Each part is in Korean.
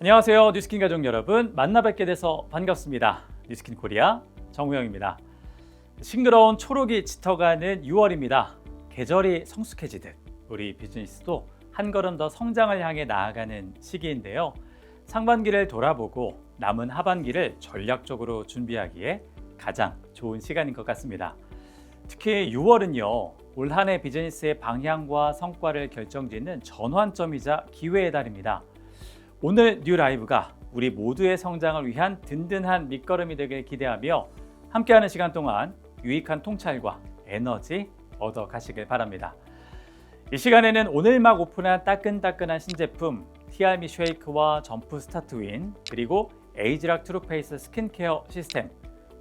안녕하세요. 뉴스킨 가족 여러분, 만나 뵙게 돼서 반갑습니다. 뉴스킨 코리아 정우영입니다. 싱그러운 초록이 짙어가는 6월입니다. 계절이 성숙해지듯 우리 비즈니스도 한 걸음 더 성장을 향해 나아가는 시기인데요. 상반기를 돌아보고 남은 하반기를 전략적으로 준비하기에 가장 좋은 시간인 것 같습니다. 특히 6월은요, 올 한 해 비즈니스의 방향과 성과를 결정짓는 전환점이자 기회의 달입니다. 오늘 뉴라이브가 우리 모두의 성장을 위한 든든한 밑거름이 되길 기대하며 함께하는 시간 동안 유익한 통찰과 에너지 얻어 가시길 바랍니다. 이 시간에는 오늘 막 오픈한 따끈따끈한 신제품 TRME 쉐이크와 점프 스타트 윈, 그리고 에이지락 트루페이스 스킨케어 시스템,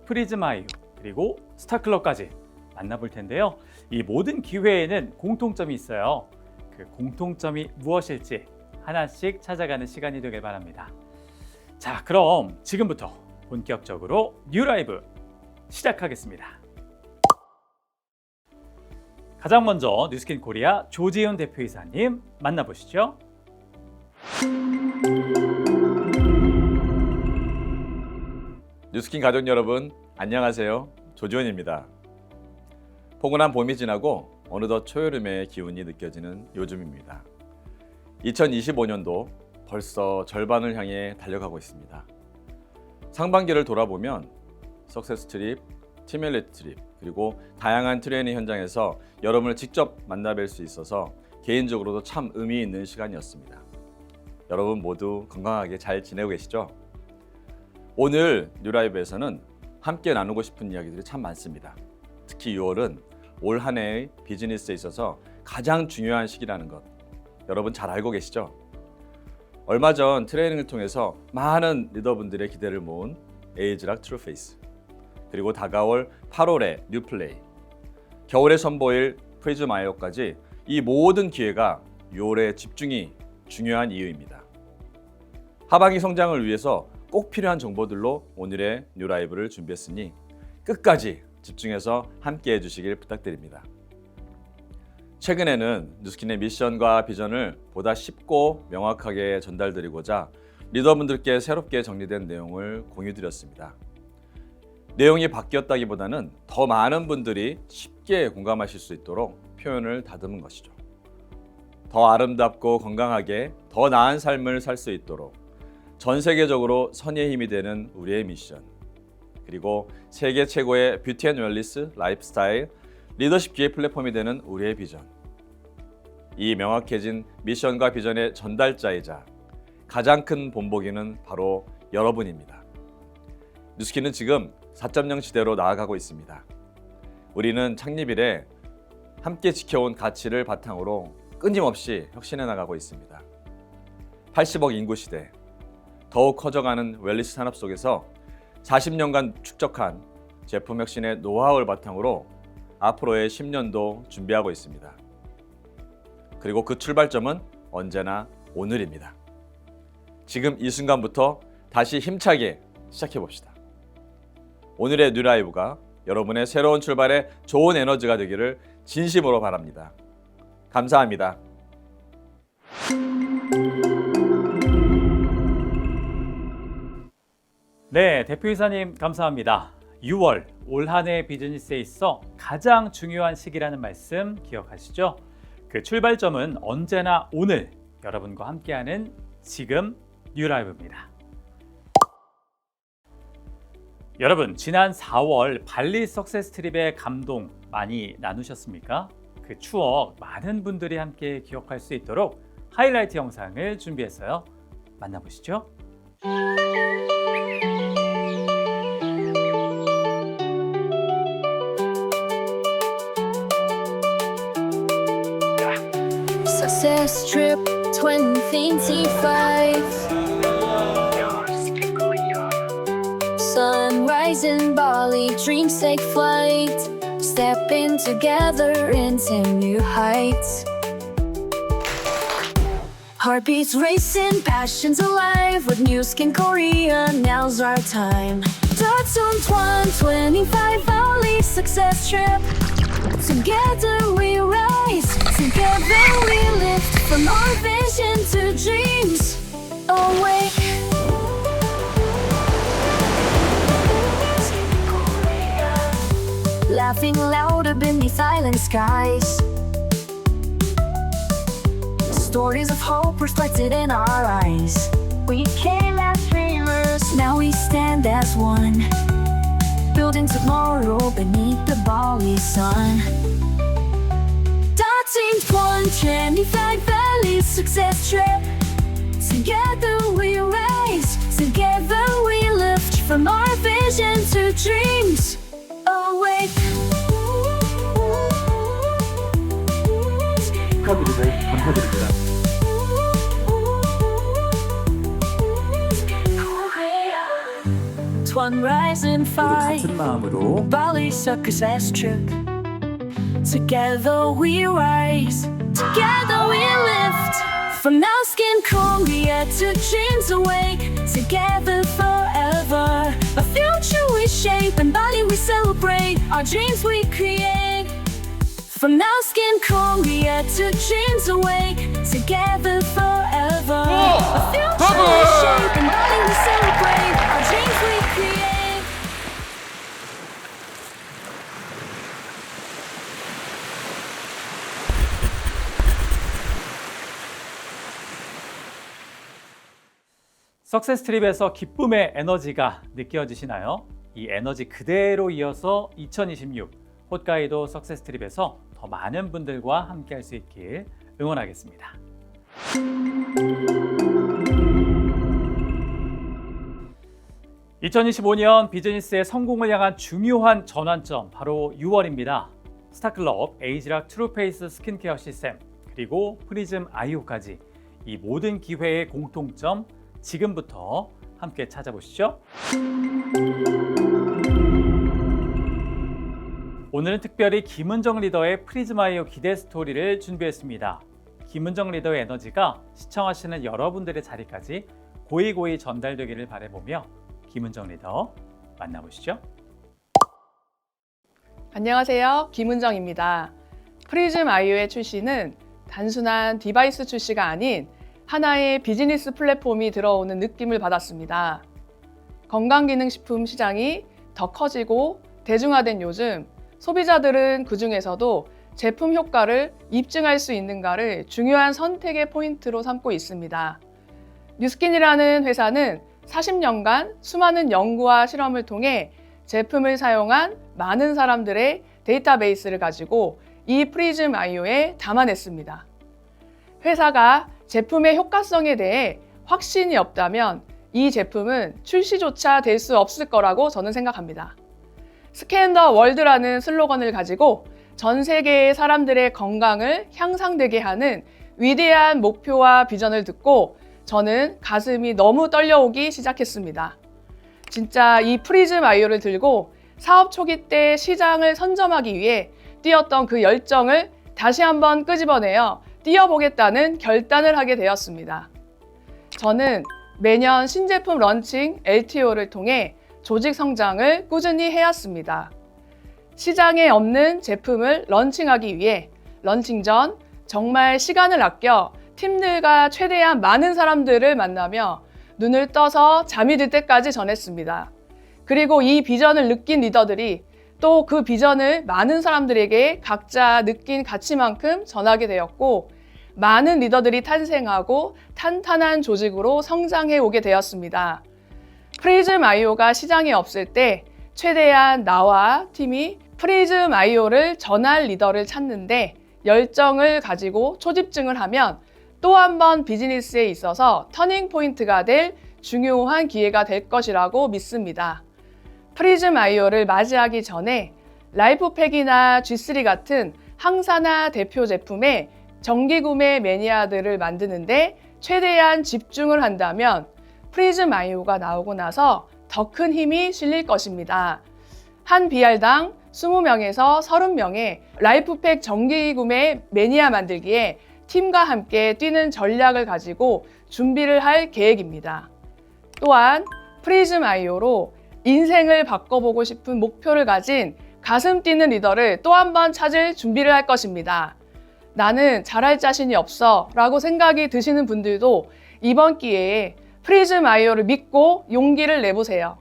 프리즈마이유, 그리고 스타클럽까지 만나볼 텐데요. 이 모든 기회에는 공통점이 있어요. 그 공통점이 무엇일지 하나씩 찾아가는 시간이 되길 바랍니다. 자, 그럼 지금부터 본격적으로 뉴라이브 시작하겠습니다. 가장 먼저 뉴스킨 코리아 조지훈 대표이사님 만나보시죠. 뉴스킨 가족 여러분, 안녕하세요. 조지훈입니다. 포근한 봄이 지나고 어느덧 초여름의 기운이 느껴지는 요즘입니다. 2025년도 벌써 절반을 향해 달려가고 있습니다. 상반기를 돌아보면 석세스 트립, 팀엘리트 트립, 그리고 다양한 트레이닝 현장에서 여러분을 직접 만나뵐 수 있어서 개인적으로도 참 의미 있는 시간이었습니다. 여러분 모두 건강하게 잘 지내고 계시죠? 오늘 뉴라이브에서는 함께 나누고 싶은 이야기들이 참 많습니다. 특히 6월은 올 한 해의 비즈니스에 있어서 가장 중요한 시기라는 것, 여러분 잘 알고 계시죠? 얼마 전 트레이닝을 통해서 많은 리더분들의 기대를 모은 에이지락 트루페이스, 그리고 다가올 8월의 뉴플레이, 겨울에 선보일 프리즈마이어까지 이 모든 기회가 6월의 집중이 중요한 이유입니다. 하반기 성장을 위해서 꼭 필요한 정보들로 오늘의 뉴라이브를 준비했으니 끝까지 집중해서 함께 해주시길 부탁드립니다. 최근에는 뉴스킨의 미션과 비전을 보다 쉽고 명확하게 전달드리고자 리더분들께 새롭게 정리된 내용을 공유드렸습니다. 내용이 바뀌었다기보다는 더 많은 분들이 쉽게 공감하실 수 있도록 표현을 다듬은 것이죠. 더 아름답고 건강하게 더 나은 삶을 살 수 있도록 전 세계적으로 선의의 힘이 되는 우리의 미션, 그리고 세계 최고의 뷰티 앤 웰니스 라이프스타일 리더십 기회 플랫폼이 되는 우리의 비전. 이 명확해진 미션과 비전의 전달자이자 가장 큰 본보기는 바로 여러분입니다. 뉴스킨은 지금 4.0 시대로 나아가고 있습니다. 우리는 창립 이래 함께 지켜온 가치를 바탕으로 끊임없이 혁신해 나가고 있습니다. 80억 인구 시대, 더욱 커져가는 웰니스 산업 속에서 40년간 축적한 제품 혁신의 노하우를 바탕으로 앞으로의 10년도 준비하고 있습니다. 그리고 그 출발점은 언제나 오늘입니다. 지금 이 순간부터 다시 힘차게 시작해 봅시다. 오늘의 뉴라이브가 여러분의 새로운 출발에 좋은 에너지가 되기를 진심으로 바랍니다. 감사합니다. 네, 대표이사님 감사합니다. 6월 올 한 해 비즈니스에 있어 가장 중요한 시기라는 말씀 기억하시죠? 그 출발점은 언제나 오늘, 여러분과 함께하는 지금 뉴라이브입니다. 여러분, 지난 4월 발리 석세스 트립의 감동 많이 나누셨습니까? 그 추억 많은 분들이 함께 기억할 수 있도록 하이라이트 영상을 준비했어요. 만나보시죠. Success Trip 2025. Sunrise in Bali, dreams take flight. Step in together into new heights. Heartbeats racing, passions alive. With New Skin Korea, now's our time. Datsun 2025 Bali Success Trip. Together we rise, together we From our vision to dreams awake. Laughing louder beneath silent skies. Stories of hope reflected in our eyes. We came as dreamers, now we stand as one, building tomorrow beneath the Bali sun. Dotting 125 Valley success trip. Together we rise, together we lift. From our vision to dreams awake. 축하드리고 감사드립니다. One rise and fight. 같은 마음으로 Bali success trip. Together we rise, together we lift. From now skin Korea to dreams awake. Together forever, a future we shape and Bali we celebrate. Our dreams we create. From now skin Korea to dreams awake. Together forever, a future we shape and Bali we celebrate. Our dreams we create. 석세스 트립에서 기쁨의 에너지가 느껴지시나요? 이 에너지 그대로 이어서 2026 홋카이도 석세스 트립에서 더 많은 분들과 함께 할 수 있길 응원하겠습니다. (2025년) 비즈니스의 성공을 향한 중요한 전환점 바로 6월입니다. 스타클럽, 에이지락 트루페이스 스킨케어 시스템, 그리고 프리즘 아이오까지 이 모든 기회의 공통점 지금부터 함께 찾아보시죠. 오늘은 특별히 김은정 리더의 프리즘 아이오 기대 스토리를 준비했습니다. 김은정 리더의 에너지가 시청하시는 여러분들의 자리까지 고이고이 전달되기를 바라보며 김은정 리더 만나보시죠. 안녕하세요. 김은정입니다. 프리즘 아이오의 출시는 단순한 디바이스 출시가 아닌 하나의 비즈니스 플랫폼이 들어오는 느낌을 받았습니다. 건강기능식품 시장이 더 커지고 대중화된 요즘 소비자들은 그 중에서도 제품 효과를 입증할 수 있는가를 중요한 선택의 포인트로 삼고 있습니다. 뉴스킨이라는 회사는 40년간 수많은 연구와 실험을 통해 제품을 사용한 많은 사람들의 데이터베이스를 가지고 이 프리즘 아이오에 담아냈습니다. 회사가 제품의 효과성에 대해 확신이 없다면 이 제품은 출시조차 될 수 없을 거라고 저는 생각합니다. 스캔 더 월드라는 슬로건을 가지고 전 세계의 사람들의 건강을 향상되게 하는 위대한 목표와 비전을 듣고 저는 가슴이 너무 떨려오기 시작했습니다. 진짜 이 프리즘 아이오를 들고 사업 초기 때 시장을 선점하기 위해 뛰었던 그 열정을 다시 한번 끄집어내어 뛰어보겠다는 결단을 하게 되었습니다. 저는 매년 신제품 런칭 LTO를 통해 조직 성장을 꾸준히 해왔습니다. 시장에 없는 제품을 런칭하기 위해 런칭 전 정말 시간을 아껴 팀들과 최대한 많은 사람들을 만나며 눈을 떠서 잠이 들 때까지 전했습니다. 그리고 이 비전을 느낀 리더들이 또 그 비전을 많은 사람들에게 각자 느낀 가치만큼 전하게 되었고 많은 리더들이 탄생하고 탄탄한 조직으로 성장해 오게 되었습니다. 프리즘 아이오가 시장에 없을 때 최대한 나와 팀이 프리즘 아이오를 전할 리더를 찾는데 열정을 가지고 초집중을 하면 또 한 번 비즈니스에 있어서 터닝 포인트가 될 중요한 기회가 될 것이라고 믿습니다. 프리즘 아이오를 맞이하기 전에 라이프팩이나 G3 같은 항산화 대표 제품의 정기 구매 매니아들을 만드는데 최대한 집중을 한다면 프리즘 아이오가 나오고 나서 더 큰 힘이 실릴 것입니다. 한 BR당 20명에서 30명의 라이프팩 정기 구매 매니아 만들기에 팀과 함께 뛰는 전략을 가지고 준비를 할 계획입니다. 또한 프리즘 아이오로 인생을 바꿔보고 싶은 목표를 가진 가슴 뛰는 리더를 또 한 번 찾을 준비를 할 것입니다. 나는 잘할 자신이 없어 라고 생각이 드시는 분들도 이번 기회에 프리즘 아이오를 믿고 용기를 내보세요.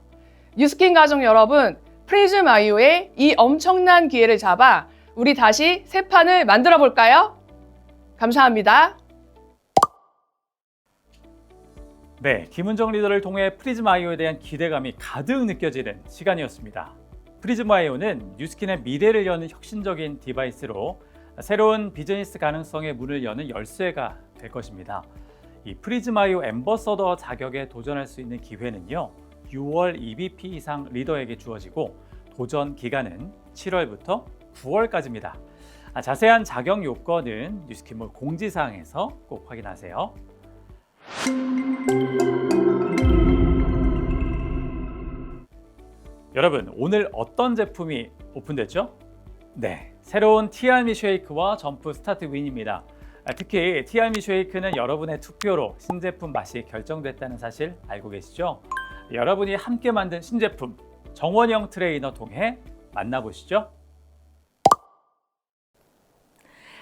뉴스킨 가족 여러분, 프리즘 아이오의 이 엄청난 기회를 잡아 우리 다시 새 판을 만들어 볼까요? 감사합니다. 네, 김은정 리더를 통해 프리즘 아이오에 대한 기대감이 가득 느껴지는 시간이었습니다. 프리즘 아이오는 뉴스킨의 미래를 여는 혁신적인 디바이스로 새로운 비즈니스 가능성의 문을 여는 열쇠가 될 것입니다. 이 프리즘 아이오 앰버서더 자격에 도전할 수 있는 기회는요, 6월 EVP 이상 리더에게 주어지고 도전 기간은 7월부터 9월까지입니다. 자세한 자격 요건은 뉴스킨몰 공지사항에서 꼭 확인하세요. 여러분, 오늘 어떤 제품이 오픈됐죠? 네, 새로운 티알미 쉐이크와 점프 스타트 윈입니다. 특히 티알미 쉐이크는 여러분의 투표로 신제품 맛이 결정됐다는 사실 알고 계시죠? 여러분이 함께 만든 신제품 정원영 트레이너 통해 만나보시죠.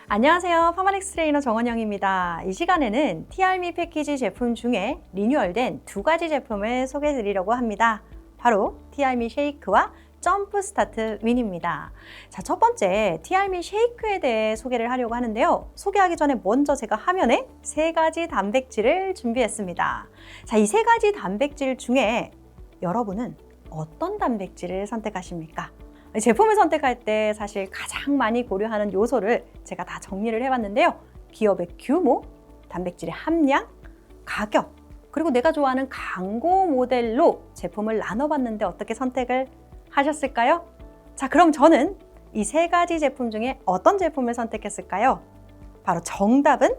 안녕하세요. 파마넥스 트레이너 정원영입니다. 이 시간에는 티알미 패키지 제품 중에 리뉴얼된 두 가지 제품을 소개해 드리려고 합니다. 바로 티알미 쉐이크와 점프 스타트 윈입니다. 자, 첫 번째 티알미 쉐이크에 대해 소개를 하려고 하는데요. 소개하기 전에 먼저 제가 화면에 세 가지 단백질을 준비했습니다. 자, 이 세 가지 단백질 중에 여러분은 어떤 단백질을 선택하십니까? 제품을 선택할 때 사실 가장 많이 고려하는 요소를 제가 다 정리를 해봤는데요. 기업의 규모, 단백질의 함량, 가격, 그리고 내가 좋아하는 광고 모델로 제품을 나눠봤는데 어떻게 선택을 하셨을까요? 자, 그럼 저는 이 세 가지 제품 중에 어떤 제품을 선택했을까요? 바로 정답은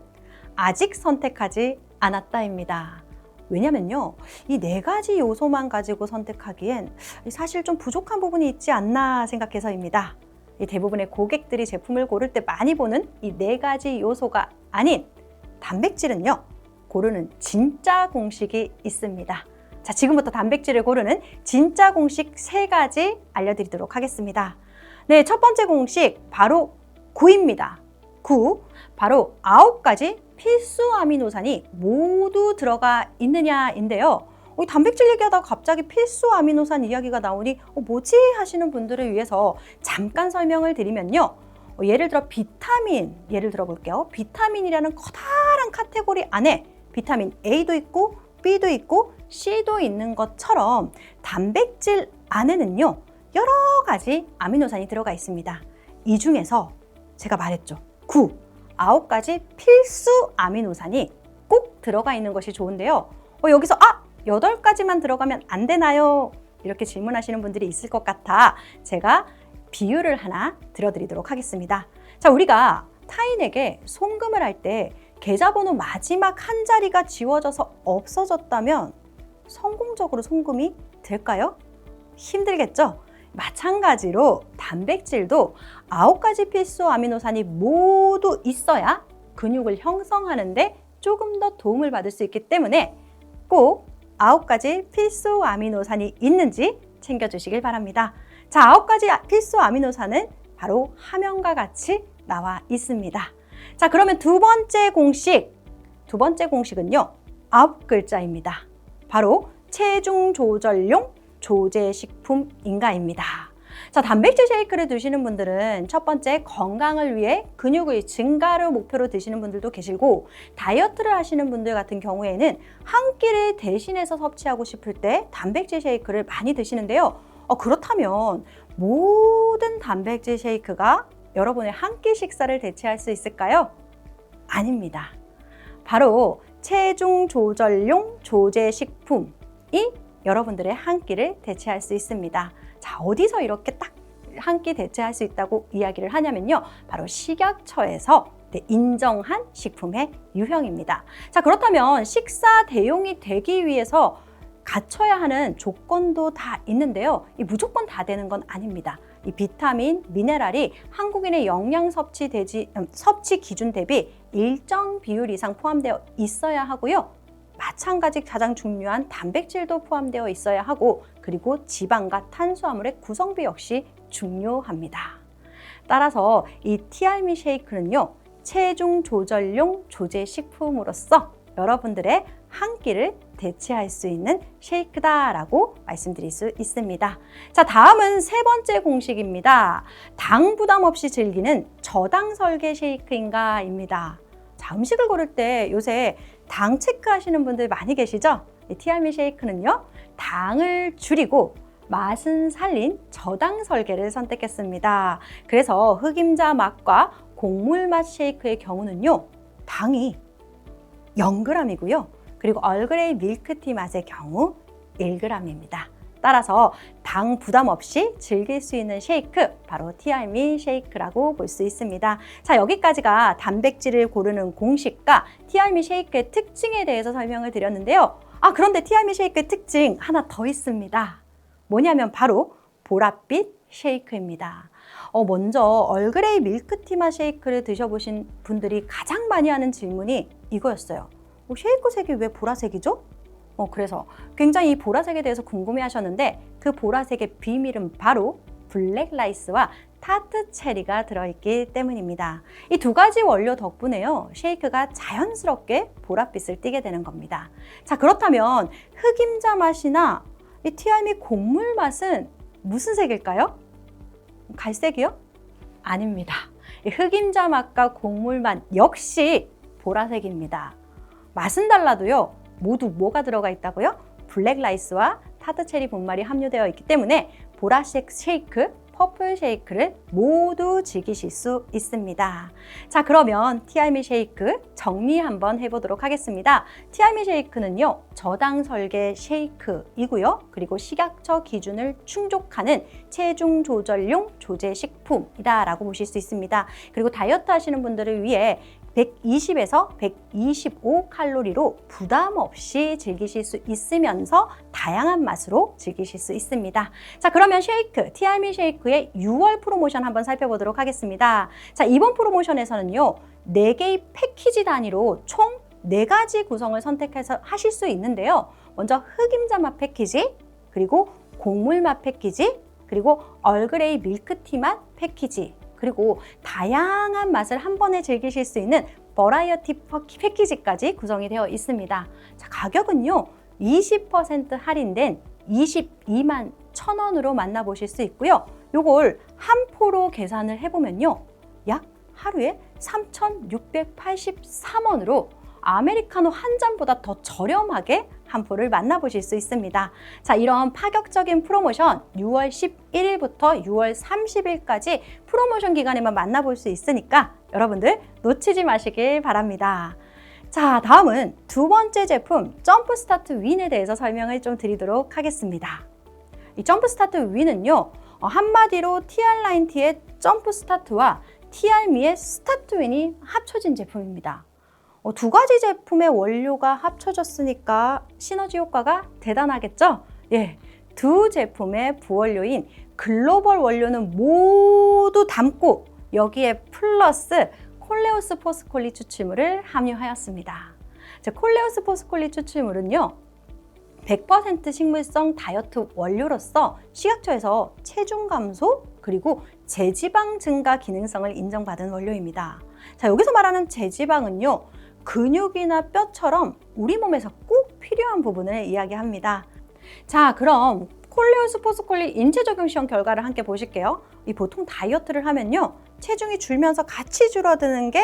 아직 선택하지 않았다입니다. 왜냐면요, 이 네 가지 요소만 가지고 선택하기엔 사실 좀 부족한 부분이 있지 않나 생각해서입니다. 대부분의 고객들이 제품을 고를 때 많이 보는 이 네 가지 요소가 아닌 단백질은요, 고르는 진짜 공식이 있습니다. 자, 지금부터 단백질을 고르는 진짜 공식 세 가지 알려드리도록 하겠습니다. 네, 첫 번째 공식 바로 9입니다. 9, 바로 9가지 필수 아미노산이 모두 들어가 있느냐인데요. 단백질 얘기하다가 갑자기 필수 아미노산 이야기가 나오니 뭐지 하시는 분들을 위해서 잠깐 설명을 드리면요. 예를 들어 비타민, 예를 들어 볼게요. 비타민이라는 커다란 카테고리 안에 비타민 A도 있고 B도 있고 C도 있는 것처럼 단백질 안에는요, 여러 가지 아미노산이 들어가 있습니다. 이 중에서 제가 말했죠. 9가지 필수 아미노산이 꼭 들어가 있는 것이 좋은데요. 여기서 8가지만 들어가면 안 되나요? 이렇게 질문하시는 분들이 있을 것 같아 제가 비유를 하나 들어드리도록 하겠습니다. 자, 우리가 타인에게 송금을 할 때 계좌번호 마지막 한 자리가 지워져서 없어졌다면 성공적으로 송금이 될까요? 힘들겠죠? 마찬가지로 단백질도 9가지 필수 아미노산이 모두 있어야 근육을 형성하는데 조금 더 도움을 받을 수 있기 때문에 꼭 9가지 필수 아미노산이 있는지 챙겨주시길 바랍니다. 자, 9가지 필수 아미노산은 바로 화면과 같이 나와 있습니다. 자, 그러면 두 번째 공식은요, 9글자입니다. 바로 체중 조절용 조제식품인가입니다. 자, 단백질 쉐이크를 드시는 분들은 첫 번째 건강을 위해 근육의 증가를 목표로 드시는 분들도 계시고, 다이어트를 하시는 분들 같은 경우에는 한 끼를 대신해서 섭취하고 싶을 때 단백질 쉐이크를 많이 드시는데요. 그렇다면 모든 단백질 쉐이크가 여러분의 한 끼 식사를 대체할 수 있을까요? 아닙니다. 바로 체중 조절용 조제식품이 여러분들의 한 끼를 대체할 수 있습니다. 자, 어디서 이렇게 딱 한 끼 대체할 수 있다고 이야기를 하냐면요, 바로 식약처에서 인정한 식품의 유형입니다. 자, 그렇다면 식사 대용이 되기 위해서 갖춰야 하는 조건도 다 있는데요. 이 무조건 다 되는 건 아닙니다. 이 비타민, 미네랄이 한국인의 영양 섭취 기준 대비 일정 비율 이상 포함되어 있어야 하고요. 마찬가지 가장 중요한 단백질도 포함되어 있어야 하고, 그리고 지방과 탄수화물의 구성비 역시 중요합니다. 따라서 이 티알미 쉐이크는요, 체중 조절용 조제 식품으로서 여러분들의 한 끼를 대체할 수 있는 쉐이크다라고 말씀드릴 수 있습니다. 자, 다음은 세 번째 공식입니다. 당 부담 없이 즐기는 저당 설계 쉐이크인가입니다. 자, 음식을 고를 때 요새 당 체크하시는 분들 많이 계시죠? 티알미 쉐이크는요, 당을 줄이고 맛은 살린 저당 설계를 선택했습니다. 그래서 흑임자 맛과 곡물 맛 쉐이크의 경우는요, 당이 0g이고요. 그리고 얼그레이 밀크티 맛의 경우 1g입니다. 따라서 당 부담 없이 즐길 수 있는 쉐이크, 바로 티알미 쉐이크라고 볼 수 있습니다. 자, 여기까지가 단백질을 고르는 공식과 티알미 쉐이크의 특징에 대해서 설명을 드렸는데요. 그런데 티알미 쉐이크의 특징 하나 더 있습니다. 뭐냐면 바로 보랏빛 쉐이크입니다. 먼저 얼그레이 밀크티 맛 쉐이크를 드셔보신 분들이 가장 많이 하는 질문이 이거였어요. 쉐이크 색이 왜 보라색이죠? 그래서 굉장히 이 보라색에 대해서 궁금해 하셨는데, 그 보라색의 비밀은 바로 블랙 라이스와 타트 체리가 들어있기 때문입니다. 이 두 가지 원료 덕분에요, 쉐이크가 자연스럽게 보랏빛을 띠게 되는 겁니다. 자, 그렇다면 흑임자 맛이나 이 티알미 곡물 맛은 무슨 색일까요? 갈색이요? 아닙니다. 이 흑임자 맛과 곡물 맛 역시 보라색입니다. 맛은 달라도요, 모두 뭐가 들어가 있다고요? 블랙 라이스와 타트 체리 분말이 함유되어 있기 때문에 보라색 쉐이크, 퍼플 쉐이크를 모두 즐기실 수 있습니다. 자, 그러면 티알미 쉐이크 정리 한번 해보도록 하겠습니다. 티알미 쉐이크는요, 저당 설계 쉐이크이고요. 그리고 식약처 기준을 충족하는 체중 조절용 조제 식품이다라고 보실 수 있습니다. 그리고 다이어트 하시는 분들을 위해 120에서 125 칼로리로 부담 없이 즐기실 수 있으면서 다양한 맛으로 즐기실 수 있습니다. 자, 그러면 쉐이크, 티알미 쉐이크의 6월 프로모션 한번 살펴보도록 하겠습니다. 자, 이번 프로모션에서는요, 4개의 패키지 단위로 총 4가지 구성을 선택해서 하실 수 있는데요. 먼저 흑임자 맛 패키지, 그리고 곡물 맛 패키지, 그리고 얼그레이 밀크티 맛 패키지, 그리고 다양한 맛을 한 번에 즐기실 수 있는 버라이어티 패키지까지 구성이 되어 있습니다. 자, 가격은요, 20% 할인된 22만 1,000원으로 만나보실 수 있고요. 요걸 한 포로 계산을 해보면요, 약 하루에 3,683원으로 아메리카노 한 잔보다 더 저렴하게 한 포를 만나보실 수 있습니다. 자, 이런 파격적인 프로모션 6월 11일부터 6월 30일까지 프로모션 기간에만 만나볼 수 있으니까 여러분들 놓치지 마시길 바랍니다. 자, 다음은 두 번째 제품 점프스타트 윈에 대해서 설명을 좀 드리도록 하겠습니다. 이 점프스타트 윈은요, 한마디로 TR90의 점프스타트와 TR미의 스타트 윈이 합쳐진 제품입니다. 두 가지 제품의 원료가 합쳐졌으니까 시너지 효과가 대단하겠죠? 예, 두 제품의 부원료인 글로벌 원료는 모두 담고 여기에 플러스 콜레오스 포스콜리 추출물을 함유하였습니다. 콜레오스 포스콜리 추출물은요, 100% 식물성 다이어트 원료로서 식약처에서 체중 감소 그리고 제지방 증가 기능성을 인정받은 원료입니다. 자, 여기서 말하는 제지방은요, 근육이나 뼈처럼 우리 몸에서 꼭 필요한 부분을 이야기합니다. 자, 그럼 콜레오스 포스콜리 인체 적용 시험 결과를 함께 보실게요. 이 보통 다이어트를 하면요, 체중이 줄면서 같이 줄어드는 게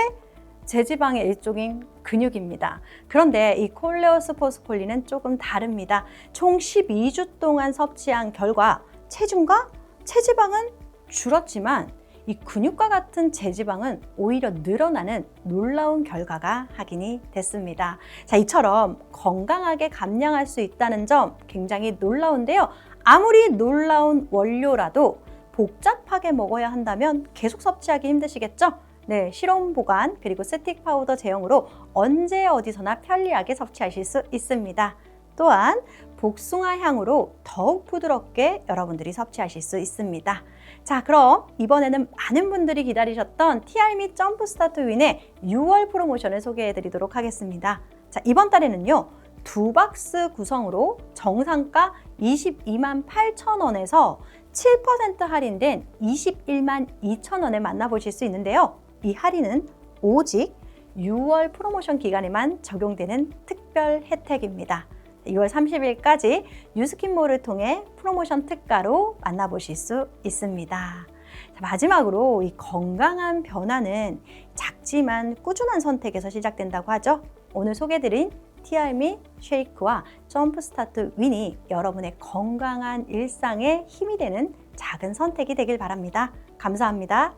제지방의 일종인 근육입니다. 그런데 이 콜레오스 포스콜리는 조금 다릅니다. 총 12주 동안 섭취한 결과 체중과 체지방은 줄었지만 이 근육과 같은 제지방은 오히려 늘어나는 놀라운 결과가 확인이 됐습니다. 자, 이처럼 건강하게 감량할 수 있다는 점 굉장히 놀라운데요. 아무리 놀라운 원료라도 복잡하게 먹어야 한다면 계속 섭취하기 힘드시겠죠? 네, 실온 보관 그리고 스틱 파우더 제형으로 언제 어디서나 편리하게 섭취하실 수 있습니다. 또한 복숭아 향으로 더욱 부드럽게 여러분들이 섭취하실 수 있습니다. 자, 그럼 이번에는 많은 분들이 기다리셨던 TR미 점프스타트 윈의 6월 프로모션을 소개해 드리도록 하겠습니다. 자, 이번 달에는요, 2박스 구성으로 정상가 22만 8,000원에서 7% 할인된 21만 2,000원에 만나보실 수 있는데요. 이 할인은 오직 6월 프로모션 기간에만 적용되는 특별 혜택입니다. 6월 30일까지 뉴스킨몰을 통해 프로모션 특가로 만나보실 수 있습니다. 자, 마지막으로 이 건강한 변화는 작지만 꾸준한 선택에서 시작된다고 하죠. 오늘 소개해드린 티알미 쉐이크와 점프스타트 윈이 여러분의 건강한 일상에 힘이 되는 작은 선택이 되길 바랍니다. 감사합니다.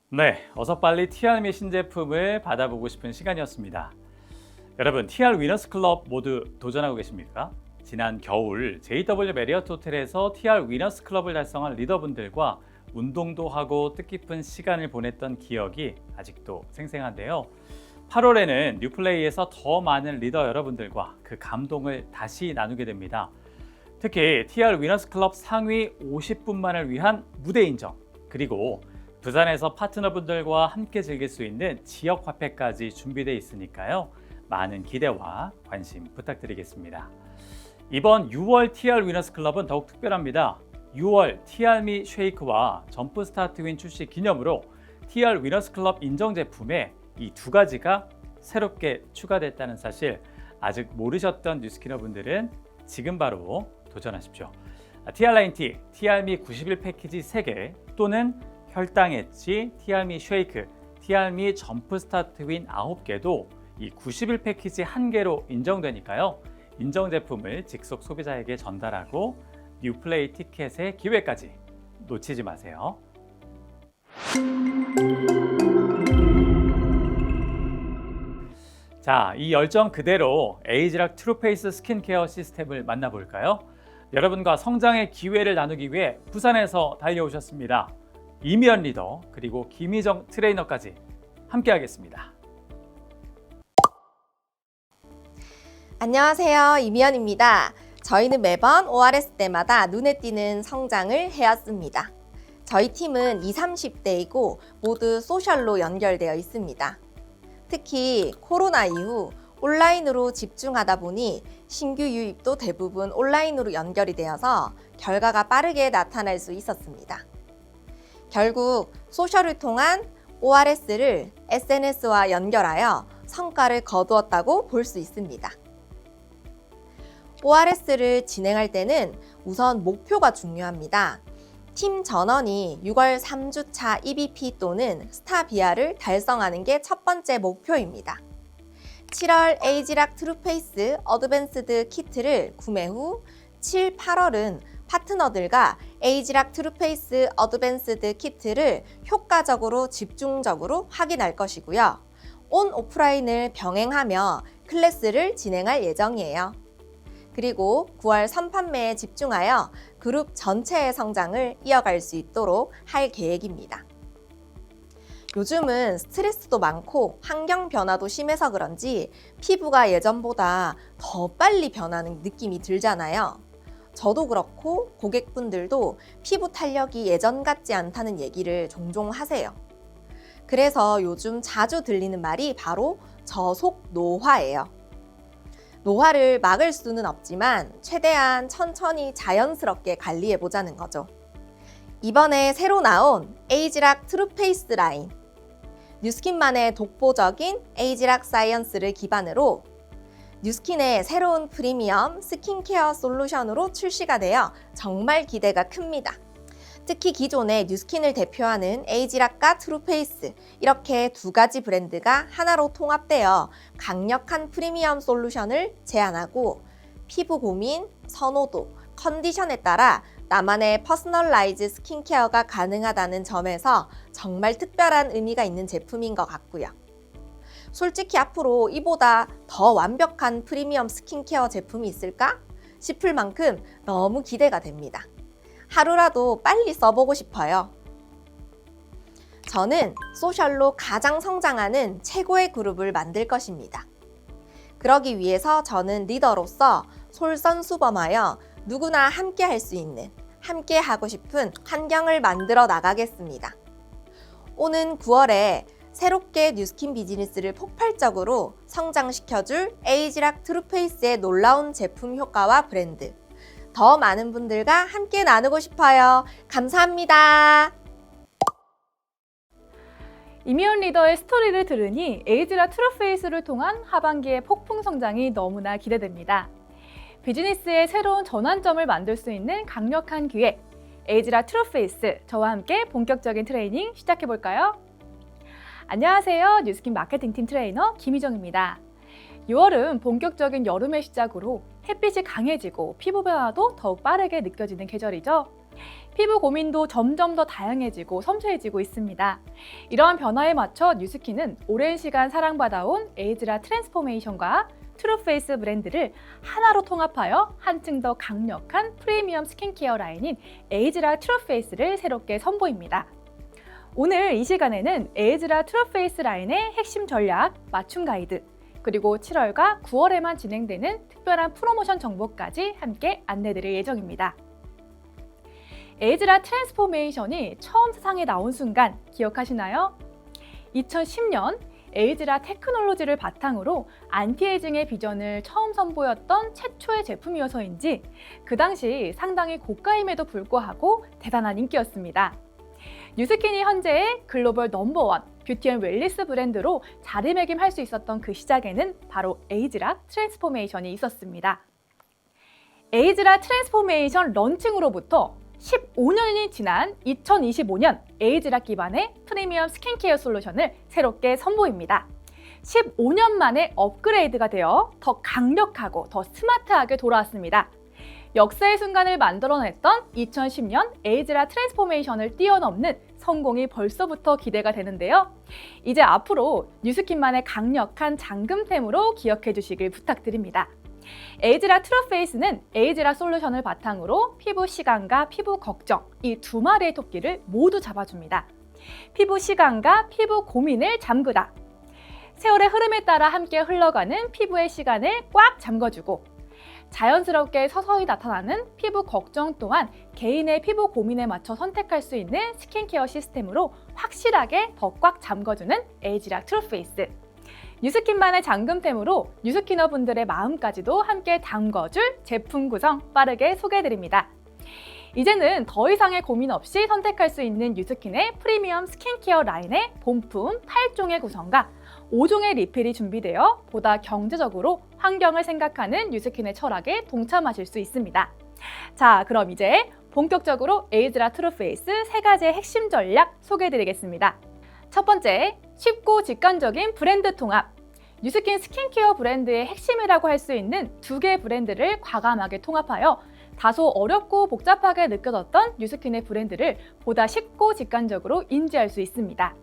네, 어서 빨리 TR미 신제품을 받아보고 싶은 시간이었습니다. 여러분, TR 위너스 클럽 모두 도전하고 계십니까? 지난 겨울 JW 메리어트 호텔에서 TR 위너스 클럽을 달성한 리더분들과 운동도 하고 뜻깊은 시간을 보냈던 기억이 아직도 생생한데요. 8월에는 뉴플레이에서 더 많은 리더 여러분들과 그 감동을 다시 나누게 됩니다. 특히 TR 위너스 클럽 상위 50분만을 위한 무대 인정, 그리고 부산에서 파트너분들과 함께 즐길 수 있는 지역 화폐까지 준비되어 있으니까요. 많은 기대와 관심 부탁드리겠습니다. 이번 6월 TR 위너스 클럽은 더욱 특별합니다. 6월 TR미 쉐이크와 점프스타트 윈 출시 기념으로 TR 위너스 클럽 인정 제품에 이 두 가지가 새롭게 추가됐다는 사실 아직 모르셨던 뉴스키너분들은 지금 바로 도전하십시오. TR90, TR미 91 패키지 3개 또는 혈당 엣지, TR미 쉐이크, TR미 점프스타트 윈 9개도 이 91 패키지 1개로 인정되니까요. 인정 제품을 직속 소비자에게 전달하고 뉴플레이 티켓의 기회까지 놓치지 마세요. 자, 이 열정 그대로 에이지락 트루페이스 스킨케어 시스템을 만나볼까요? 여러분과 성장의 기회를 나누기 위해 부산에서 달려오셨습니다. 이미연 리더 그리고 김희정 트레이너까지 함께하겠습니다. 안녕하세요. 이미연입니다. 저희는 매번 ORS 때마다 눈에 띄는 성장을 해왔습니다. 저희 팀은 20, 30대이고 모두 소셜로 연결되어 있습니다. 특히 코로나 이후 온라인으로 집중하다 보니 신규 유입도 대부분 온라인으로 연결이 되어서 결과가 빠르게 나타날 수 있었습니다. 결국 소셜을 통한 ORS를 SNS와 연결하여 성과를 거두었다고 볼 수 있습니다. ORS를 진행할 때는 우선 목표가 중요합니다. 팀 전원이 6월 3주차 EBP 또는 스타비아를 달성하는 게 첫 번째 목표입니다. 7월 에이지락 트루페이스 어드밴스드 키트를 구매 후 7, 8월은 파트너들과 에이지락 트루페이스 어드밴스드 키트를 효과적으로 집중적으로 확인할 것이고요. 온 오프라인을 병행하며 클래스를 진행할 예정이에요. 그리고 9월 선판매에 집중하여 그룹 전체의 성장을 이어갈 수 있도록 할 계획입니다. 요즘은 스트레스도 많고 환경 변화도 심해서 그런지 피부가 예전보다 더 빨리 변하는 느낌이 들잖아요. 저도 그렇고 고객분들도 피부 탄력이 예전 같지 않다는 얘기를 종종 하세요. 그래서 요즘 자주 들리는 말이 바로 저속 노화예요. 노화를 막을 수는 없지만 최대한 천천히 자연스럽게 관리해보자는 거죠. 이번에 새로 나온 에이지락 트루페이스 라인, 뉴스킨만의 독보적인 에이지락 사이언스를 기반으로 뉴스킨의 새로운 프리미엄 스킨케어 솔루션으로 출시가 되어 정말 기대가 큽니다. 특히 기존의 뉴스킨을 대표하는 에이지락과 트루페이스, 이렇게 두 가지 브랜드가 하나로 통합되어 강력한 프리미엄 솔루션을 제안하고 피부 고민, 선호도, 컨디션에 따라 나만의 퍼스널라이즈 스킨케어가 가능하다는 점에서 정말 특별한 의미가 있는 제품인 것 같고요. 솔직히 앞으로 이보다 더 완벽한 프리미엄 스킨케어 제품이 있을까 싶을 만큼 너무 기대가 됩니다. 하루라도 빨리 써보고 싶어요. 저는 소셜로 가장 성장하는 최고의 그룹을 만들 것입니다. 그러기 위해서 저는 리더로서 솔선수범하여 누구나 함께 할 수 있는, 함께 하고 싶은 환경을 만들어 나가겠습니다. 오는 9월에 새롭게 뉴스킨 비즈니스를 폭발적으로 성장시켜줄 에이지락 트루페이스의 놀라운 제품 효과와 브랜드, 더 많은 분들과 함께 나누고 싶어요. 감사합니다. 이미연 리더의 스토리를 들으니 에이즈라 트루페이스를 통한 하반기의 폭풍 성장이 너무나 기대됩니다. 비즈니스의 새로운 전환점을 만들 수 있는 강력한 기회, 에이즈라 트루페이스, 저와 함께 본격적인 트레이닝 시작해볼까요? 안녕하세요. 뉴스킨 마케팅팀 트레이너 김희정입니다. 6월은 본격적인 여름의 시작으로 햇빛이 강해지고 피부 변화도 더욱 빠르게 느껴지는 계절이죠. 피부 고민도 점점 더 다양해지고 섬세해지고 있습니다. 이러한 변화에 맞춰 뉴스킨은 오랜 시간 사랑받아온 에이즈라 트랜스포메이션과 트루페이스 브랜드를 하나로 통합하여 한층 더 강력한 프리미엄 스킨케어 라인인 에이즈라 트루페이스를 새롭게 선보입니다. 오늘 이 시간에는 에이즈라 트루페이스 라인의 핵심 전략, 맞춤 가이드, 그리고 7월과 9월에만 진행되는 특별한 프로모션 정보까지 함께 안내드릴 예정입니다. 에이즈라 트랜스포메이션이 처음 세상에 나온 순간 기억하시나요? 2010년 에이즈라 테크놀로지를 바탕으로 안티에이징의 비전을 처음 선보였던 최초의 제품이어서인지 그 당시 상당히 고가임에도 불구하고 대단한 인기였습니다. 뉴스킨이 현재의 글로벌 넘버원 뷰티 앤 웰니스 브랜드로 자리매김할 수 있었던 그 시작에는 바로 에이즈라 트랜스포메이션이 있었습니다. 에이즈라 트랜스포메이션 런칭으로부터 15년이 지난 2025년 에이즈라 기반의 프리미엄 스킨케어 솔루션을 새롭게 선보입니다. 15년 만에 업그레이드가 되어 더 강력하고 더 스마트하게 돌아왔습니다. 역사의 순간을 만들어냈던 2010년 에이즈라 트랜스포메이션을 뛰어넘는 성공이 벌써부터 기대가 되는데요. 이제 앞으로 뉴스킨만의 강력한 잠금템으로 기억해 주시길 부탁드립니다. 에이즈라 트루페이스는 에이즈라 솔루션을 바탕으로 피부 시간과 피부 걱정, 이 두 마리의 토끼를 모두 잡아줍니다. 피부 시간과 피부 고민을 잠그다. 세월의 흐름에 따라 함께 흘러가는 피부의 시간을 꽉 잠궈주고 자연스럽게 서서히 나타나는 피부 걱정 또한 개인의 피부 고민에 맞춰 선택할 수 있는 스킨케어 시스템으로 확실하게 더 꽉 잠궈주는 에이즈라 트루페이스. 뉴스킨만의 잠금템으로 뉴스키너 분들의 마음까지도 함께 담궈줄 제품 구성 빠르게 소개해드립니다. 이제는 더 이상의 고민 없이 선택할 수 있는 뉴스킨의 프리미엄 스킨케어 라인의 본품 8종의 구성과 5종의 리필이 준비되어 보다 경제적으로 환경을 생각하는 뉴스킨의 철학에 동참하실 수 있습니다. 자, 그럼 이제 본격적으로 에이즈라 트루페이스 3가지의 핵심 전략 소개해드리겠습니다. 첫 번째, 쉽고 직관적인 브랜드 통합. 뉴스킨 스킨케어 브랜드의 핵심이라고 할 수 있는 2개의 브랜드를 과감하게 통합하여 다소 어렵고 복잡하게 느껴졌던 뉴스킨의 브랜드를 보다 쉽고 직관적으로 인지할 수 있습니다.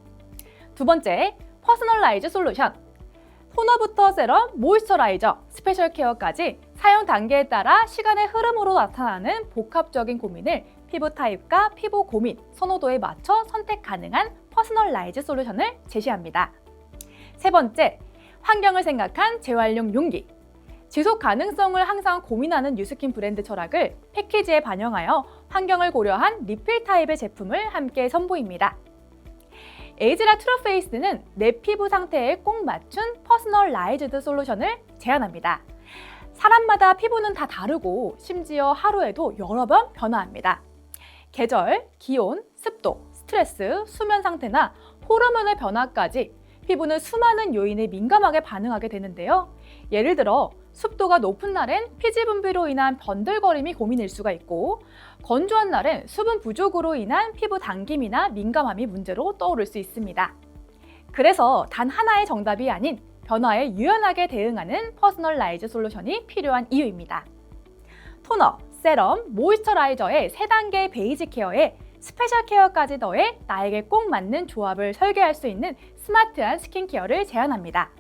두 번째, 퍼스널라이즈 솔루션. 토너부터 세럼, 모이스처라이저, 스페셜 케어까지 사용 단계에 따라 시간의 흐름으로 나타나는 복합적인 고민을 피부 타입과 피부 고민, 선호도에 맞춰 선택 가능한 퍼스널라이즈 솔루션을 제시합니다. 세 번째, 환경을 생각한 재활용 용기. 지속 가능성을 항상 고민하는 뉴스킨 브랜드 철학을 패키지에 반영하여 환경을 고려한 리필 타입의 제품을 함께 선보입니다. 에이즈라 트루페이스는 내 피부 상태에 꼭 맞춘 퍼스널라이즈드 솔루션을 제안합니다. 사람마다 피부는 다 다르고 심지어 하루에도 여러 번 변화합니다. 계절, 기온, 습도, 스트레스, 수면 상태나 호르몬의 변화까지 피부는 수많은 요인에 민감하게 반응하게 되는데요. 예를 들어 습도가 높은 날엔 피지 분비로 인한 번들거림이 고민일 수가 있고 건조한 날엔 수분 부족으로 인한 피부 당김이나 민감함이 문제로 떠오를 수 있습니다. 그래서 단 하나의 정답이 아닌 변화에 유연하게 대응하는 퍼스널라이즈 솔루션이 필요한 이유입니다. 토너, 세럼, 모이스처라이저의 3단계 베이직 케어에 스페셜 케어까지 더해 나에게 꼭 맞는 조합을 설계할 수 있는 스마트한 스킨케어를 제안합니다.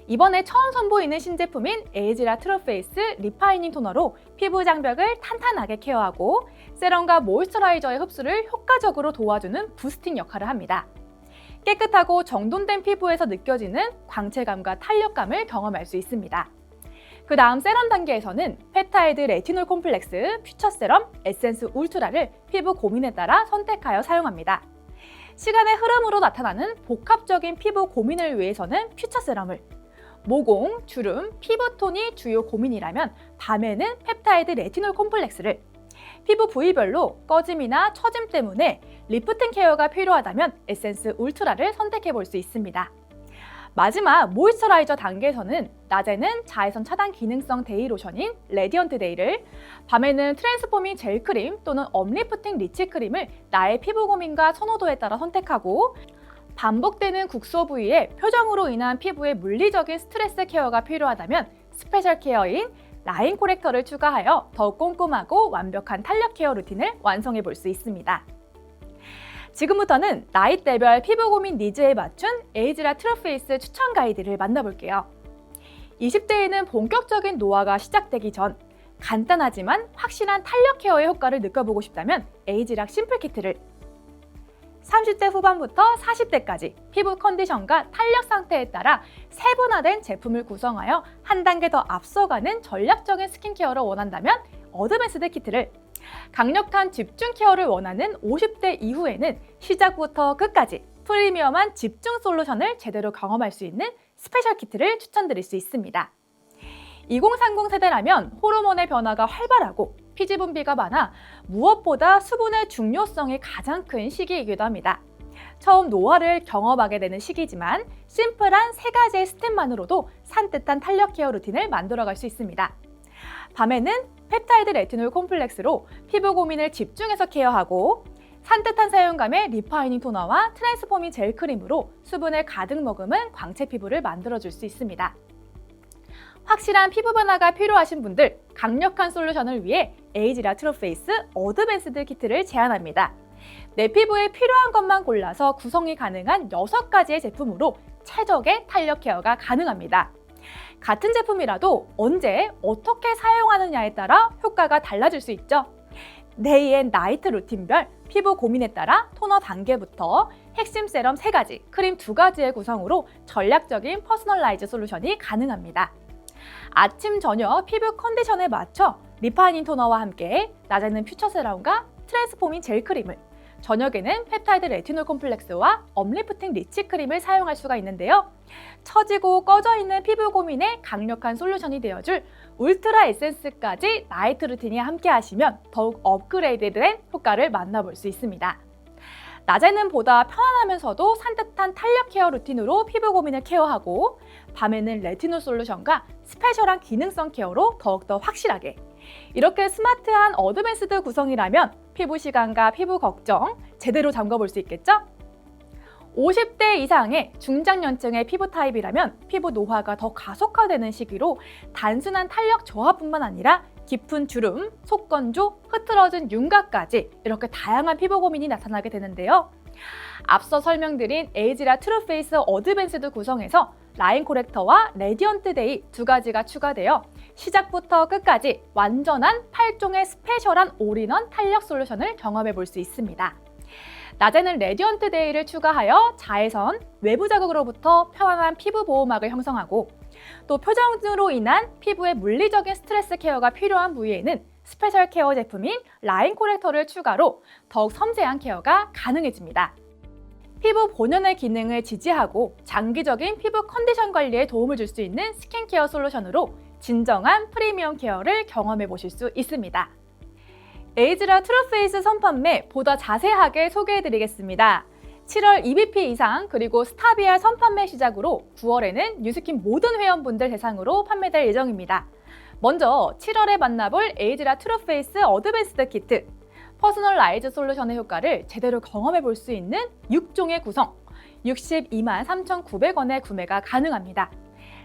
이번에 처음 선보이는 신제품인 에이즈라 트루페이스 리파이닝 토너로 피부 장벽을 탄탄하게 케어하고 세럼과 모이스처라이저의 흡수를 효과적으로 도와주는 부스팅 역할을 합니다. 깨끗하고 정돈된 피부에서 느껴지는 광채감과 탄력감을 경험할 수 있습니다. 그 다음 세럼 단계에서는 펩타이드 레티놀 콤플렉스, 퓨처 세럼, 에센스 울트라를 피부 고민에 따라 선택하여 사용합니다. 시간의 흐름으로 나타나는 복합적인 피부 고민을 위해서는 퓨처 세럼을, 모공, 주름, 피부톤이 주요 고민이라면 밤에는 펩타이드 레티놀 콤플렉스를, 피부 부위별로 꺼짐이나 처짐 때문에 리프팅 케어가 필요하다면 에센스 울트라를 선택해 볼 수 있습니다. 마지막 모이스처라이저 단계에서는 낮에는 자외선 차단 기능성 데이 로션인 레디언트 데이를, 밤에는 트랜스포밍 젤 크림 또는 업리프팅 리치 크림을 나의 피부 고민과 선호도에 따라 선택하고, 반복되는 국소 부위에 표정으로 인한 피부의 물리적인 스트레스 케어가 필요하다면 스페셜 케어인 라인 코렉터를 추가하여 더욱 꼼꼼하고 완벽한 탄력 케어 루틴을 완성해 볼 수 있습니다. 지금부터는 나이대별 피부 고민 니즈에 맞춘 에이즈라 트루페이스 추천 가이드를 만나볼게요. 20대에는 본격적인 노화가 시작되기 전 간단하지만 확실한 탄력 케어의 효과를 느껴보고 싶다면 에이즈락 심플 키트를, 30대 후반부터 40대까지 피부 컨디션과 탄력 상태에 따라 세분화된 제품을 구성하여 한 단계 더 앞서가는 전략적인 스킨케어를 원한다면 어드밴스드 키트를, 강력한 집중 케어를 원하는 50대 이후에는 시작부터 끝까지 프리미엄한 집중 솔루션을 제대로 경험할 수 있는 스페셜 키트를 추천드릴 수 있습니다. 2030 세대라면 호르몬의 변화가 활발하고 피지 분비가 많아 무엇보다 수분의 중요성이 가장 큰 시기이기도 합니다. 처음 노화를 경험하게 되는 시기지만 심플한 3가지의 스텝만으로도 산뜻한 탄력 케어 루틴을 만들어갈 수 있습니다. 밤에는 펩타이드 레티놀 콤플렉스로 피부 고민을 집중해서 케어하고, 산뜻한 사용감의 리파이닝 토너와 트랜스포밍 젤 크림으로 수분을 가득 머금은 광채 피부를 만들어줄 수 있습니다. 확실한 피부 변화가 필요하신 분들, 강력한 솔루션을 위해 에이즈라 트루페이스 어드밴스드 키트를 제안합니다. 내 피부에 필요한 것만 골라서 구성이 가능한 6가지의 제품으로 최적의 탄력 케어가 가능합니다. 같은 제품이라도 언제 어떻게 사용하느냐에 따라 효과가 달라질 수 있죠. 데이 앤 나이트 루틴별 피부 고민에 따라 토너 단계부터 핵심 세럼 3가지, 크림 2가지의 구성으로 전략적인 퍼스널라이즈 솔루션이 가능합니다. 아침, 저녁 피부 컨디션에 맞춰 리파이닝 토너와 함께 낮에는 퓨처 세럼과 트랜스포밍 젤 크림을, 저녁에는 펩타이드 레티놀 콤플렉스와 업리프팅 리치 크림을 사용할 수가 있는데요. 처지고 꺼져 있는 피부 고민에 강력한 솔루션이 되어줄 울트라 에센스까지 나이트 루틴이 함께 하시면 더욱 업그레이드된 효과를 만나볼 수 있습니다. 낮에는 보다 편안하면서도 산뜻한 탄력 케어 루틴으로 피부 고민을 케어하고, 밤에는 레티놀 솔루션과 스페셜한 기능성 케어로 더욱더 확실하게, 이렇게 스마트한 어드밴스드 구성이라면 피부 시간과 피부 걱정 제대로 잠궈볼 수 있겠죠? 50대 이상의 중장년층의 피부 타입이라면 피부 노화가 더 가속화되는 시기로 단순한 탄력 저하뿐만 아니라 깊은 주름, 속건조, 흐트러진 윤곽까지 이렇게 다양한 피부 고민이 나타나게 되는데요. 앞서 설명드린 에이즈라 트루페이스 어드밴스드 구성에서 라인 코렉터와 레디언트 데이 2가지가 추가되어 시작부터 끝까지 완전한 8종의 스페셜한 올인원 탄력 솔루션을 경험해 볼 수 있습니다. 낮에는 레디언트 데이를 추가하여 자외선, 외부 자극으로부터 편안한 피부 보호막을 형성하고, 또 표정으로 인한 피부의 물리적인 스트레스 케어가 필요한 부위에는 스페셜 케어 제품인 라인 코렉터를 추가로 더욱 섬세한 케어가 가능해집니다. 피부 본연의 기능을 지지하고 장기적인 피부 컨디션 관리에 도움을 줄 수 있는 스킨케어 솔루션으로 진정한 프리미엄 케어를 경험해 보실 수 있습니다. 에이즈라 트루페이스 선판매 보다 자세하게 소개해드리겠습니다. 7월 EBP 이상 그리고 스타비아 선판매 시작으로 9월에는 뉴스킨 모든 회원분들 대상으로 판매될 예정입니다. 먼저 7월에 만나볼 에이즈라 트루페이스 어드밴스드 키트, 퍼스널라이즈 솔루션의 효과를 제대로 경험해 볼 수 있는 6종의 구성, 62만 3,900원에 구매가 가능합니다.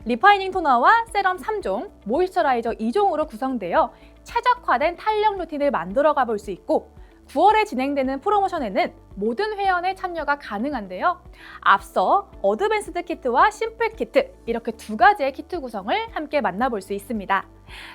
리파이닝 토너와 세럼 3종, 모이스처라이저 2종으로 구성되어 최적화된 탄력 루틴을 만들어가 볼 수 있고, 9월에 진행되는 프로모션에는 모든 회원의 참여가 가능한데요. 앞서 어드밴스드 키트와 심플 키트, 이렇게 2가지의 키트 구성을 함께 만나볼 수 있습니다.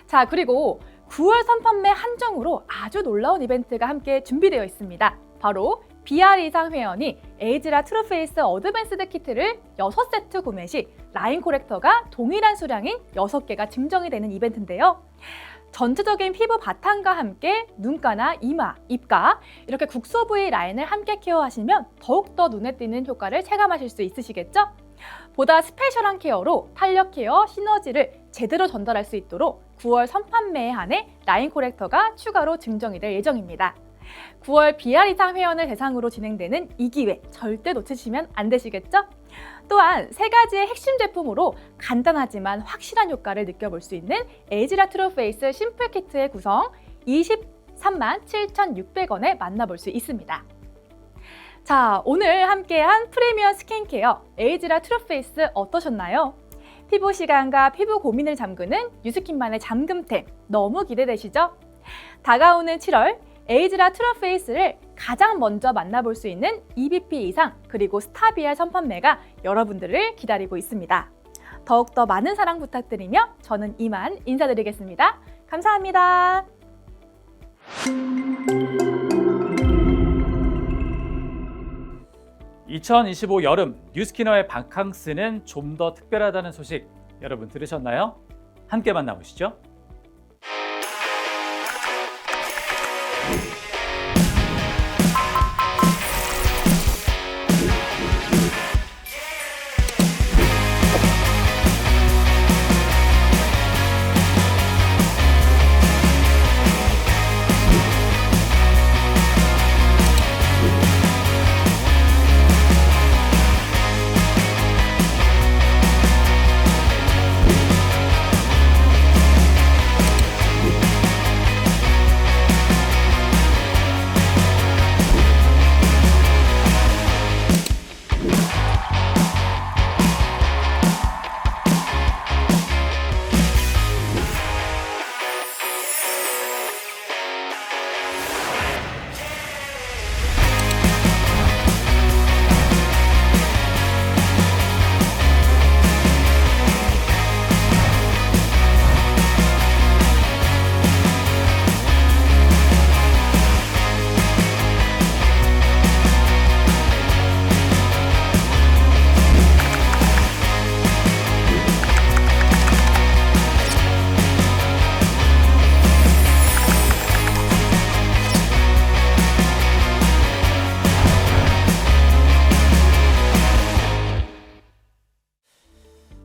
자, 그리고 9월 선판매 한정으로 아주 놀라운 이벤트가 함께 준비되어 있습니다. 바로 BR 이상 회원이 에이즈라 트루페이스 어드밴스드 키트를 6세트 구매 시 라인 코렉터가 동일한 수량인 6개가 증정이 되는 이벤트인데요. 전체적인 피부 바탕과 함께 눈가나 이마, 입가 이렇게 국소 부위 라인을 함께 케어하시면 더욱더 눈에 띄는 효과를 체감하실 수 있으시겠죠? 보다 스페셜한 케어로 탄력 케어 시너지를 제대로 전달할 수 있도록 9월 선판매에 한해 라인 코렉터가 추가로 증정이 될 예정입니다. 9월 BR 이상 회원을 대상으로 진행되는 이 기회 절대 놓치시면 안 되시겠죠? 또한 세 가지의 핵심 제품으로 간단하지만 확실한 효과를 느껴볼 수 있는 에이지라 트루페이스 심플 키트의 구성 237,600원에 만나볼 수 있습니다. 자, 오늘 함께한 프리미엄 스킨케어 에이지라 트루페이스 어떠셨나요? 피부 시간과 피부 고민을 잠그는 뉴스킨만의 잠금템 너무 기대되시죠? 다가오는 7월 에이지라 트루페이스를 가장 먼저 만나볼 수 있는 EBP 이상 그리고 스타BR 선판매가 여러분들을 기다리고 있습니다. 더욱더 많은 사랑 부탁드리며 저는 이만 인사드리겠습니다. 감사합니다. (2025) 여름 뉴스키너의 바캉스는 좀 더 특별하다는 소식 여러분 들으셨나요? 함께 만나보시죠.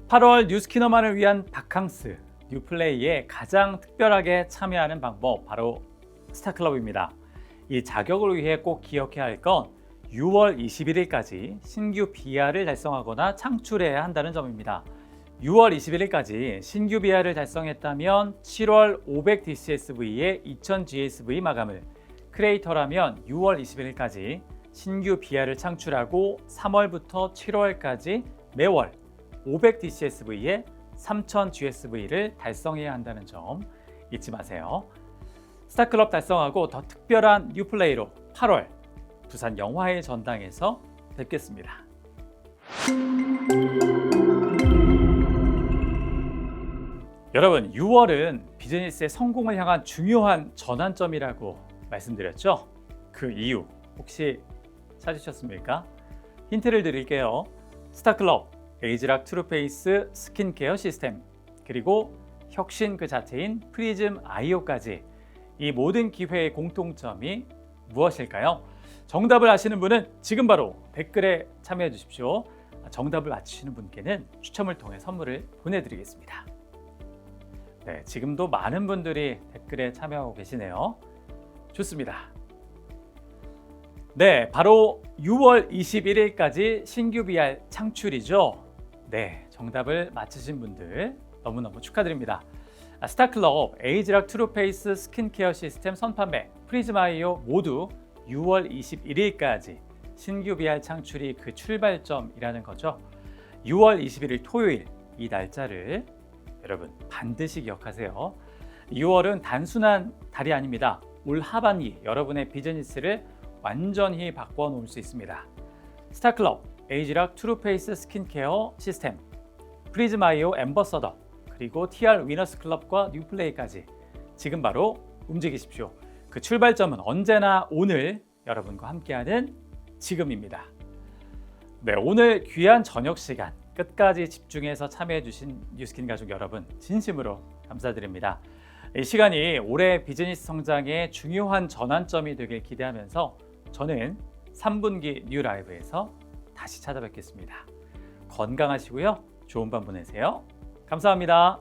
(8월) 뉴스키너만을 위한 바캉스 뉴플레이에 가장 특별하게 참여하는 방법 바로 스타클럽입니다. 이 자격을 위해 꼭 기억해야 할 건 6월 21일까지 신규 BR을 달성하거나 창출해야 한다는 점입니다. 6월 21일까지 신규 BR을 달성했다면 7월 500DCSV의 2000GSV 마감을, 크리에이터라면 6월 21일까지 신규 BR을 창출하고 3월부터 7월까지 매월 500DCSV의 3000GSV를 달성해야 한다는 점 잊지 마세요. 스타클럽 달성하고 더 특별한 뉴플레이로 8월 부산 영화의 전당에서 뵙겠습니다. 여러분, 6월은 비즈니스의 성공을 향한 중요한 전환점이라고 말씀드렸죠? 그 이유 혹시 찾으셨습니까? 힌트를 드릴게요. 스타클럽, 에이지락 트루페이스 스킨케어 시스템, 그리고 혁신 그 자체인 프리즘 아이오까지 이 모든 기회의 공통점이 무엇일까요? 정답을 아시는 분은 지금 바로 댓글에 참여해 주십시오. 정답을 맞히시는 분께는 추첨을 통해 선물을 보내드리겠습니다. 네, 지금도 많은 분들이 댓글에 참여하고 계시네요. 좋습니다. 네, 바로 6월 21일까지 신규 BR 창출이죠. 네, 정답을 맞히신 분들 너무너무 축하드립니다. 스타클럽, 에이지락 트루페이스 스킨케어 시스템 선판매, 프리즈마이오 모두 6월 21일까지 신규 BR 창출이 그 출발점이라는 거죠. 6월 21일 토요일 이 날짜를 여러분 반드시 기억하세요. 6월은 단순한 달이 아닙니다. 올 하반기 여러분의 비즈니스를 완전히 바꿔 놓을 수 있습니다. 스타클럽, 에이지락 트루페이스 스킨케어 시스템, 프리즈마이오 앰버서더, 그리고 TR 위너스 클럽과 뉴플레이까지 지금 바로 움직이십시오. 그 출발점은 언제나 오늘 여러분과 함께하는 지금입니다. 네, 오늘 귀한 저녁 시간 끝까지 집중해서 참여해 주신 뉴스킨 가족 여러분 진심으로 감사드립니다. 이 시간이 올해 비즈니스 성장의 중요한 전환점이 되길 기대하면서 저는 3분기 뉴 라이브에서 다시 찾아뵙겠습니다. 건강하시고요. 좋은 밤 보내세요. 감사합니다.